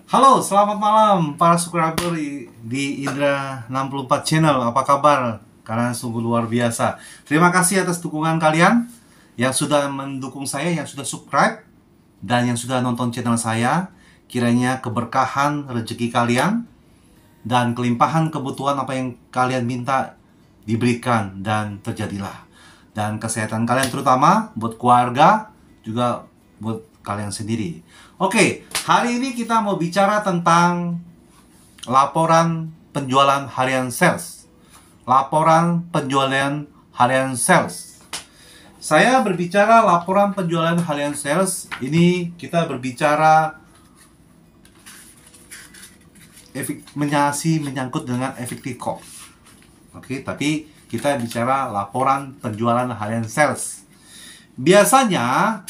Halo, selamat malam para subscriber di Indra 64 Channel. Apa kabar? Kalian sungguh luar biasa. Terima kasih atas dukungan kalian yang sudah mendukung saya, yang sudah subscribe, dan yang sudah nonton channel saya. Kiranya keberkahan rezeki kalian dan kelimpahan kebutuhan apa yang kalian minta diberikan dan terjadilah. Dan kesehatan kalian terutama buat keluarga, juga buat kalian sendiri. Oke, hari ini kita mau bicara tentang laporan penjualan harian sales. Laporan penjualan harian sales. Saya berbicara laporan penjualan harian sales, ini kita berbicara menyangkut dengan effective call. Oke, tapi kita bicara laporan penjualan harian sales. Biasanya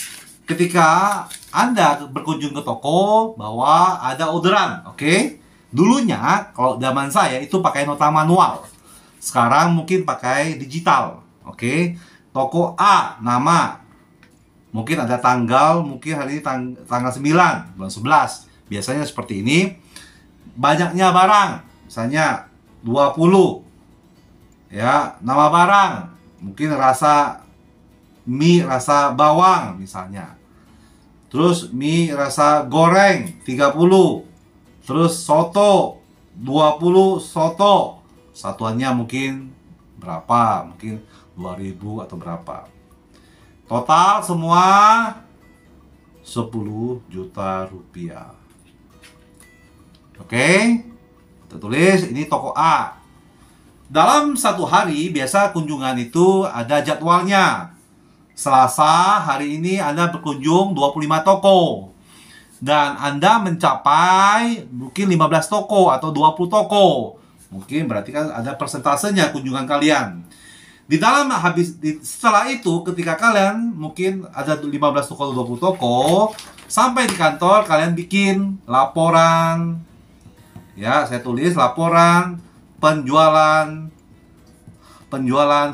ketika Anda berkunjung ke toko bahwa ada orderan, oke? Dulunya kalau zaman saya itu pakai nota manual. Sekarang mungkin pakai digital, oke? Toko A, nama. Mungkin ada tanggal, mungkin hari ini tanggal 9, bulan 11. Biasanya seperti ini. Banyaknya barang, misalnya 20. Ya, nama barang. Mungkin rasa mie rasa bawang misalnya. Terus mie rasa goreng 30. Terus soto 20 soto. Satuannya mungkin berapa? Mungkin 2000 atau berapa. Total semua 10 juta rupiah. Oke? Kita tulis ini toko A. Dalam satu hari biasa kunjungan itu ada jadwalnya. Selasa hari ini Anda berkunjung 25 toko. Dan Anda mencapai mungkin 15 toko atau 20 toko. Mungkin berarti kan ada persentasenya kunjungan kalian. Setelah itu ketika kalian mungkin ada 15 toko atau 20 toko, sampai di kantor kalian bikin laporan. Ya, saya tulis laporan penjualan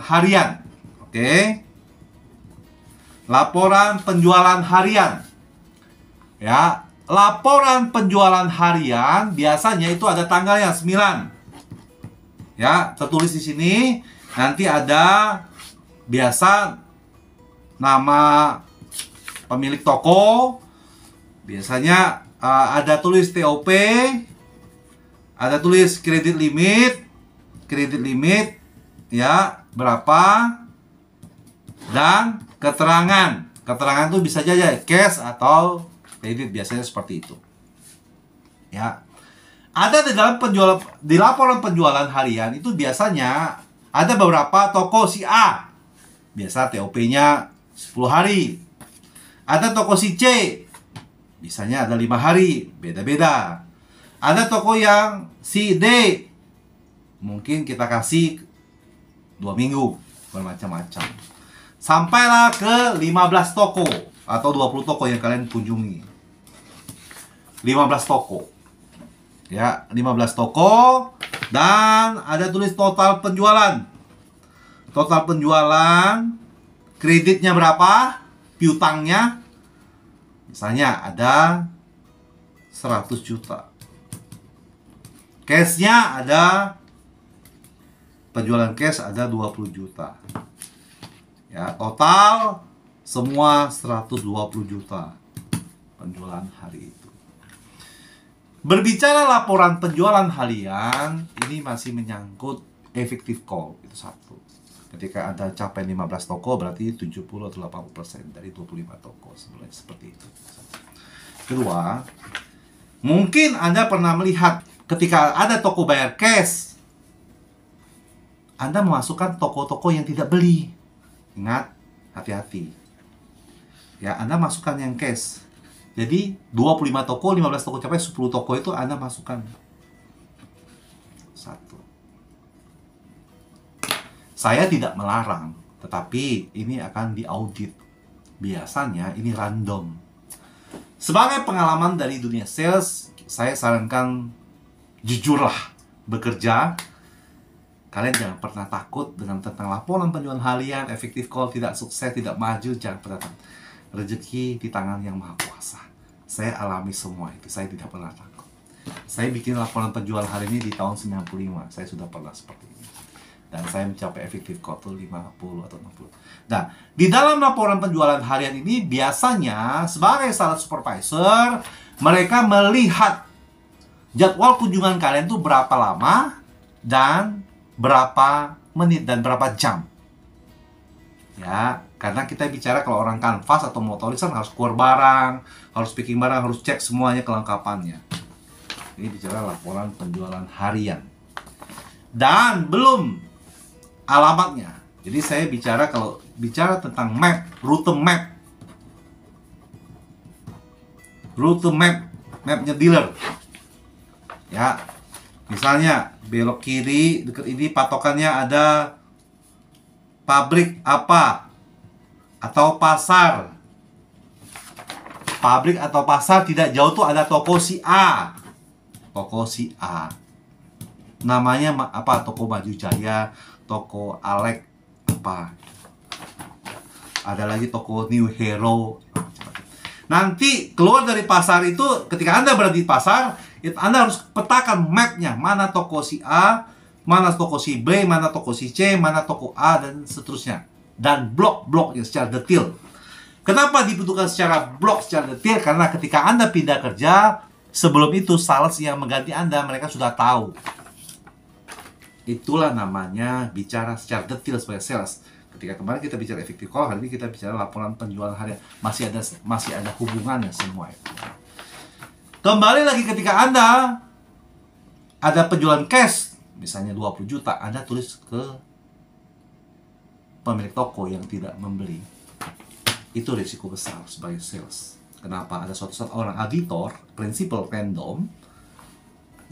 harian. Oke. Laporan penjualan harian. Ya, laporan penjualan harian biasanya itu ada tanggalnya 9. Ya, tertulis di sini. Nanti ada biasa nama pemilik toko. Biasanya ada tulis TOP, ada tulis kredit limit ya, berapa, dan keterangan itu bisa saja cash atau kredit, biasanya seperti itu. Ya. Ada di laporan penjualan harian itu biasanya ada beberapa toko si A. Biasa TOP-nya 10 hari. Ada toko si C. Biasanya ada 5 hari, beda-beda. Ada toko yang si D. Mungkin kita kasih 2 minggu, bermacam-macam. Sampailah ke 15 toko atau 20 toko yang kalian kunjungi. 15 toko. Ya, 15 toko dan ada tulis total penjualan. Total penjualan, kreditnya berapa? Piutangnya misalnya ada 100 juta. Cashnya ada, penjualan cash ada 20 juta. Ya, total semua 120 juta penjualan hari itu. Berbicara laporan penjualan harian, ini masih menyangkut effective call, itu satu. Ketika Anda capai 15 toko, berarti 70 atau 80% dari 25 toko, seperti itu. Kedua, mungkin Anda pernah melihat ketika ada toko bayar cash, Anda memasukkan toko-toko yang tidak beli. Ingat, hati-hati. Ya, Anda masukkan yang cash. Jadi 25 toko, 15 toko capai 10 toko itu Anda masukkan. Satu. Saya tidak melarang, tetapi ini akan diaudit. Biasanya ini random. Sebagai pengalaman dari dunia sales, saya sarankan jujurlah bekerja. Kalian jangan pernah takut tentang laporan penjualan harian, effective call, tidak sukses, tidak maju, jangan pernah takut. Rezeki di tangan yang maha kuasa. Saya alami semua itu, saya tidak pernah takut. Saya bikin laporan penjualan hari ini di tahun 95. Saya sudah pernah seperti ini. Dan saya mencapai effective quote itu 50 atau 60. Nah, di dalam laporan penjualan harian ini biasanya sebagai sales supervisor, mereka melihat jadwal kunjungan kalian tuh berapa lama dan berapa menit dan berapa jam. Ya, karena kita bicara kalau orang kanvas atau motoris kan harus keluar barang, harus picking barang, harus cek semuanya kelengkapannya. Ini bicara laporan penjualan harian. Dan belum alamatnya. Jadi saya bicara kalau bicara tentang map, rute map. Rute map, mapnya dealer. Ya, misalnya belok kiri dekat ini patokannya ada pabrik apa atau pasar. Pabrik atau pasar tidak jauh tuh ada toko si A. Toko si A. Namanya apa? Toko Baju Jaya, toko Alek apa? Ada lagi toko New Hero. Nanti keluar dari pasar itu, ketika Anda berada di pasar, Anda harus petakan mapnya, mana toko si A, mana toko si B, mana toko si C, mana toko A, dan seterusnya. Dan blok-bloknya secara detail. Kenapa dibutuhkan secara blok, secara detail? Karena ketika Anda pindah kerja, sebelum itu sales yang mengganti Anda, mereka sudah tahu. Itulah namanya bicara secara detail sebagai sales. Ketika kemarin kita bicara effective call, hari ini kita bicara laporan penjualan harian. Masih ada hubungannya semua itu. Kembali lagi ketika Anda ada penjualan cash, misalnya 20 juta, Anda tulis ke pemilik toko yang tidak membeli. Itu risiko besar sebagai sales. Kenapa? Ada suatu saat orang auditor, prinsipal random,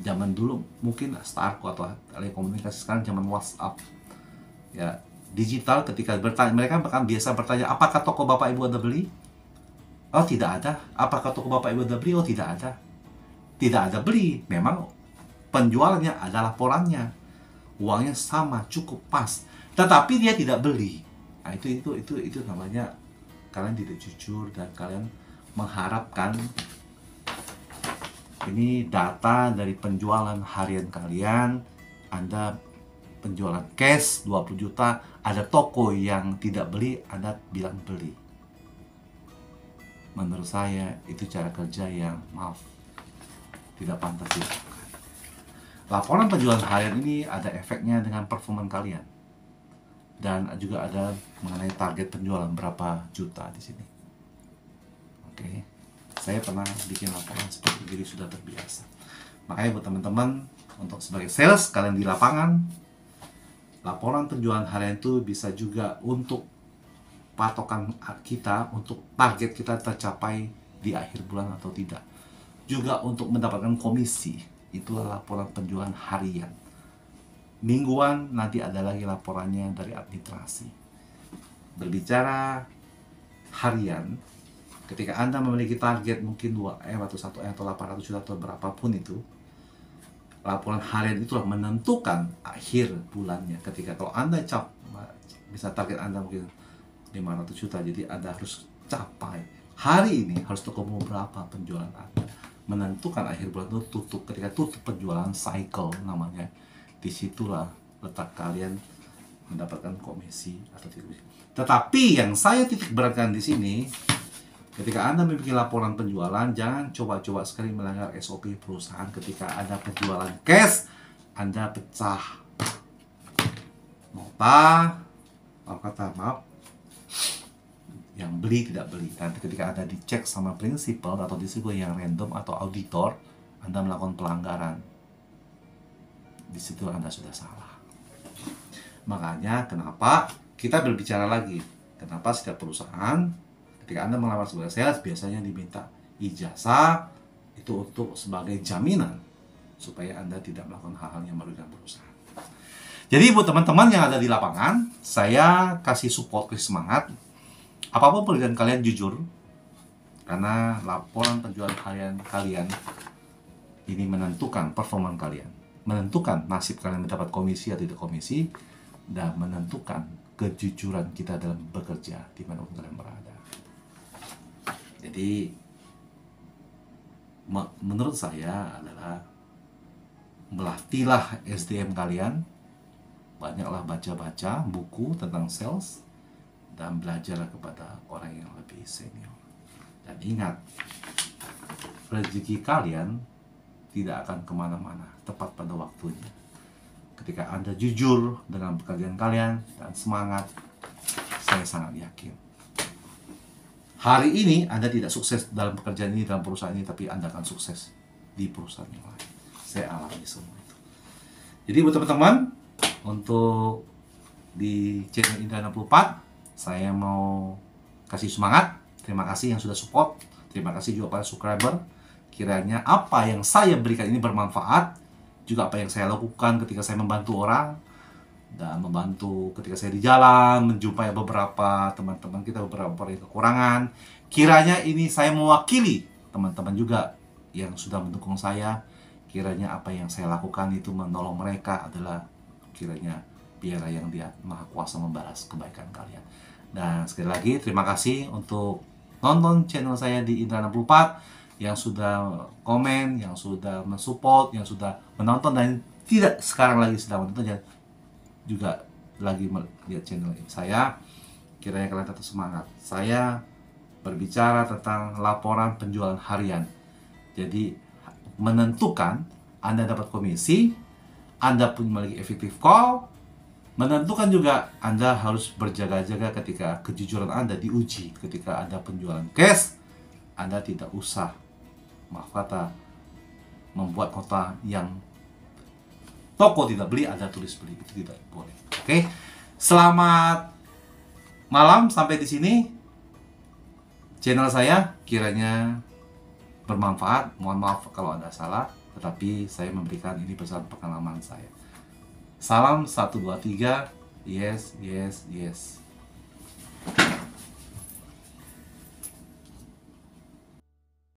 zaman dulu mungkin Starco atau telekomunikasi, sekarang zaman WhatsApp. Ya, digital ketika bertanya, mereka akan biasa bertanya, apakah toko Bapak Ibu ada beli? Oh, tidak ada. Apakah toko Bapak Ibu ada beli? Oh, tidak ada. Tidak ada beli. Memang penjualnya ada laporannya. Uangnya sama, cukup pas. Tetapi dia tidak beli. Nah, itu namanya kalian tidak jujur dan kalian mengharapkan ini data dari penjualan harian kalian. Anda penjualan cash 20 juta, ada toko yang tidak beli, Anda bilang beli. Menurut saya itu cara kerja yang maaf, tidak pantas dilakukan. Laporan penjualan harian ini ada efeknya dengan performa kalian. Dan juga ada mengenai target penjualan berapa juta di sini. Oke. Saya pernah bikin laporan seperti ini, sudah terbiasa. Makanya buat teman-teman, untuk sebagai sales kalian di lapangan, laporan penjualan harian itu bisa juga untuk patokan kita, untuk target kita tercapai di akhir bulan atau tidak. Juga untuk mendapatkan komisi, itulah laporan penjualan harian. Mingguan nanti ada lagi laporannya dari administrasi. Berbicara harian, ketika Anda memiliki target mungkin 2M atau 1M atau 800 juta atau berapapun itu, laporan harian itulah menentukan akhir bulannya. Ketika kalau Anda bisa target Anda mungkin 500 juta, jadi Anda harus capai hari ini, harus ketemu berapa penjualan Anda. Menentukan akhir bulan itu tutup, ketika tutup penjualan cycle namanya. Disitulah letak kalian mendapatkan komisi atau tidak. Tetapi yang saya titik beratkan di sini, ketika Anda memiliki laporan penjualan, jangan coba-coba sekali melanggar SOP perusahaan. Ketika ada penjualan cash, Anda pecah nota, maaf, yang beli tidak beli. Dan ketika Anda dicek sama prinsipal atau disiplin yang random atau auditor, Anda melakukan pelanggaran. Di situ Anda sudah salah. Makanya kenapa kita berbicara lagi, kenapa setiap perusahaan ketika Anda melamar sebagai sales biasanya diminta ijazah itu untuk sebagai jaminan supaya Anda tidak melakukan hal-hal yang merugikan perusahaan. Jadi buat teman-teman yang ada di lapangan, saya kasih support, kasih semangat. Apapun pekerjaan kalian jujur, karena laporan penjualan harian kalian ini menentukan performa kalian, menentukan nasib kalian mendapat komisi atau tidak komisi, dan menentukan kejujuran kita dalam bekerja dimanapun kalian berada. Jadi menurut saya adalah melatihlah SDM kalian, banyaklah baca-baca buku tentang sales, dan belajarlah kepada orang yang lebih senior. Dan ingat, rezeki kalian tidak akan kemana-mana, tepat pada waktunya. Ketika Anda jujur dengan pekerjaan kalian dan semangat, saya sangat yakin hari ini Anda tidak sukses dalam pekerjaan ini, dalam perusahaan ini, tapi Anda akan sukses di perusahaan yang lain. Saya alami semua itu. Jadi buat teman-teman, untuk di channel Indra 64, saya mau kasih semangat. Terima kasih yang sudah support. Terima kasih juga para subscriber. Kiranya apa yang saya berikan ini bermanfaat. Juga apa yang saya lakukan ketika saya membantu orang, dan membantu ketika saya di jalan, menjumpai beberapa teman-teman kita, beberapa orang yang kekurangan. Kiranya ini saya mewakili teman-teman juga yang sudah mendukung saya. Kiranya apa yang saya lakukan itu menolong mereka adalah kiranya biarlah yang Dia Maha Kuasa membalas kebaikan kalian. Dan sekali lagi terima kasih untuk nonton channel saya di Indra 64, yang sudah komen, yang sudah mensupport, yang sudah menonton, dan tidak sekarang lagi sedang menonton juga lagi melihat channel saya. Kiranya kalian tetap semangat. Saya berbicara tentang laporan penjualan harian. Jadi menentukan Anda dapat komisi, Anda pun memiliki effective call, menentukan juga Anda harus berjaga-jaga ketika kejujuran Anda diuji. Ketika ada penjualan cash, Anda tidak usah, maaf kata, membuat nota yang toko tidak beli, Anda tulis beli. Itu tidak boleh. Oke. Selamat malam, sampai di sini channel saya, kiranya bermanfaat. Mohon maaf kalau ada salah, tetapi saya memberikan ini berdasarkan pengalaman saya. Salam 1 2 3. Yes, yes, yes.